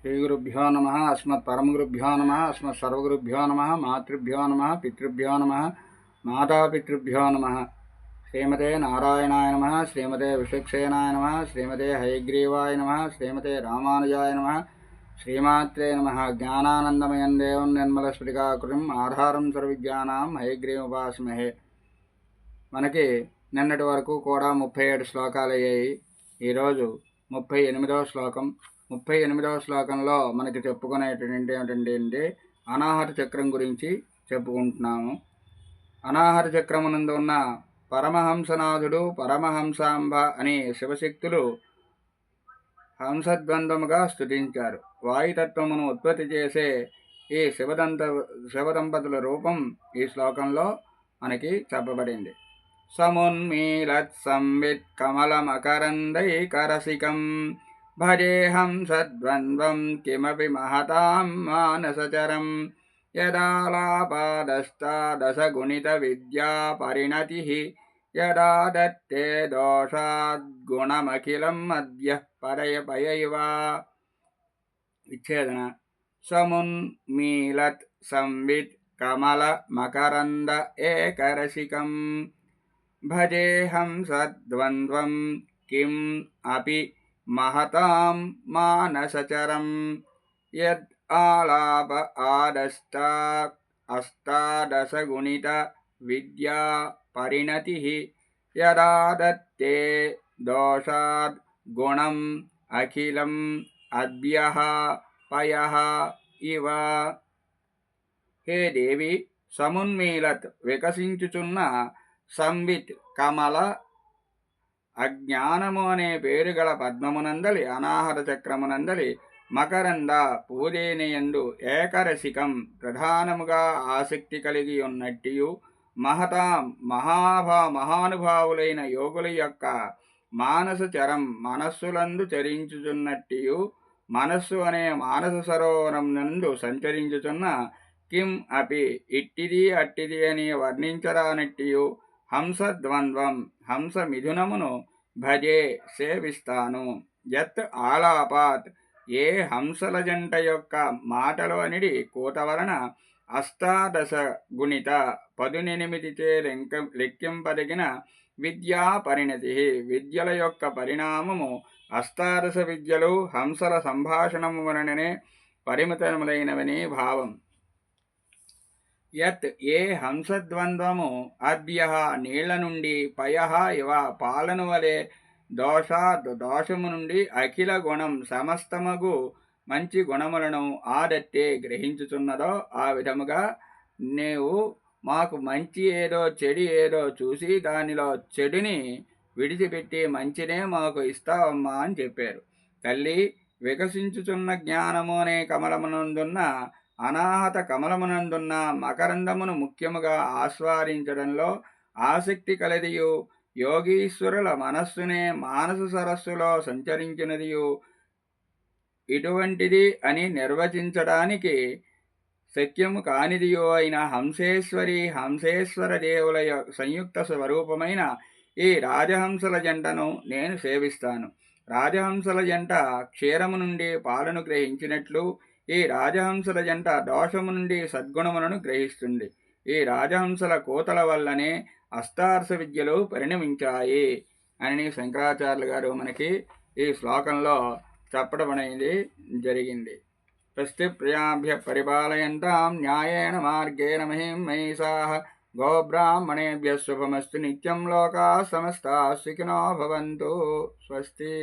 श्रीगुरुभ्यो नमः। अस्मत्परमगुरुभ्यो नमः। अस्मत्सर्वगुरुभ्यो नमः। मातृभ्यो नमः। पितृभ्यो नमः। मातापितृभ्यो नमः। श्रीमते नारायणाय नमः। श्रीमते विश्वक्सेनाय नमः। श्रीमते हयग्रीवाय नमः। श्रीमते रामानुजाय नमः। श्रीमात्रे नमः। ज्ञानानन्दमयं देवं निर्मलस्फटिकाकृतिम् आधारं सर्वविद्यानां हयग्रीवमुपास्महे। మనకి నిన్నటి వరకు కూడా 37 శ్లోకాలు అయ్యాయి. ఈరోజు 38వ శ్లోకం. 38వ శ్లోకంలో మనకి చెప్పుకునేటువంటి ఏమిటంటే అనాహత చక్రం గురించి చెప్పుకుంటున్నాము. అనాహత చక్రమునందు ఉన్న పరమహంసనాథుడు, పరమహంసాంబ అని శివశక్తులు హంసద్వంద్వముగా స్తుతించారు. వాయుతత్వమును ఉత్పత్తి చేసే ఈ శివదంపతుల రూపం ఈ శ్లోకంలో మనకి చెప్పబడింది. సమున్మీలత్ సంవిత్ కమలమకరందైకరసికం భజేహం సద్వంద్వం కిమపి మహతాం మానసచరం యదాలాపాదస్తాదశగుణిత విద్యా పరిణతి యదా దత్తే దోషాద్గుణమఖిలం అద్య పరయపయైవ. విచ్ఛేదన. సమున్మీలత్ సంవిత్ కమల మకరంద ఏకరసికం భజేహం సద్వంద్వం కిం అపి మహతాం మానసచరం యద్ ఆలాప అష్టాదశగుణిత విద్యా పరిణతి యదా దత్తే దోషాద్ గుణం అఖిలం అద్భ్యః పయః ఇవ. హే దేవి, సమున్మీలత్ వికసించుచున్న సంవిత్ కమల అజ్ఞానము అనే పేరు గల పద్మమునందలి అనాహత చక్రమునందలి మకరంద పూజేనియందు ఏకరసికం ప్రధానముగా ఆసక్తి కలిగి ఉన్నట్టియు మహతాం మహానుభావులైన యోగుల యొక్క మానసచరం మనస్సులందు చరించుచున్నట్టియు మనస్సు అనే మానస సరోవరం నందు సంచరించుచున్న కిం అపి ఇట్టిది అట్టిది అని వర్ణించరానట్టియు హంసద్వంద్వం హంస మిథునమును భజే సేవిస్తాను. యత్ ఆలాపాత్ ఏ హంసల జంట యొక్క మాటలు అనిడి కూత వలన అష్టాదశ గుణిత 18 చే లెక్కింపదగిన విద్యా పరిణతి విద్యల యొక్క పరిణామము అష్టాదశ విద్యలు హంసల సంభాషణము వలననే పరిమితములైనవని భావం. యత్ ఏ హంసద్వంద్వము అద్భ్యః నీళ్ల నుండి పయః ఇవ పాలను వలె దోషము నుండి అఖిల గుణం సమస్తమగు మంచి గుణములను ఆదట్టే గ్రహించుచున్నదో ఆ విధముగా నీవు మాకు మంచి ఏదో చెడు ఏదో చూసి దానిలో చెడుని విడిచిపెట్టి మంచినే మాకు ఇస్తావమ్మా అని చెప్పారు. తల్లి, వికసించుచున్న జ్ఞానము అనే కమలమునందున్న అనాహత కమలమునందున్న మకరందమును ముఖ్యముగా ఆస్వాదించడంలో ఆసక్తి కలదియు యోగీశ్వరుల మనస్సునే మానస సరస్సులో సంచరించినదియు ఇటువంటిది అని నిర్వచించడానికి శక్యము కానిదియో అయిన హంసేశ్వర దేవుల సంయుక్త స్వరూపమైన ఈ రాజహంసల జంటను నేను సేవిస్తాను. రాజహంసల జంట క్షీరము నుండి పాలను గ్రహించినట్లు ఈ రాజహంసల జంట దోషము నుండి సద్గుణములను గ్రహిస్తుంది. ఈ రాజహంసల కూతల వల్లనే అష్టాదశ విద్యలు పరిణమించాయి అని శంకరాచార్యులు గారు మనకి ఈ శ్లోకంలో చెప్పడం అనేది జరిగింది. స్వస్తి ప్రియాభ్య పరిపాలయంతాం న్యాయేన మార్గేణ మహిం మహిషాః గోబ్రాహ్మణేభ్యః శుభమస్తు నిత్యం లోకాః సమస్తాః సుఖినో భవంతు. స్వస్తి.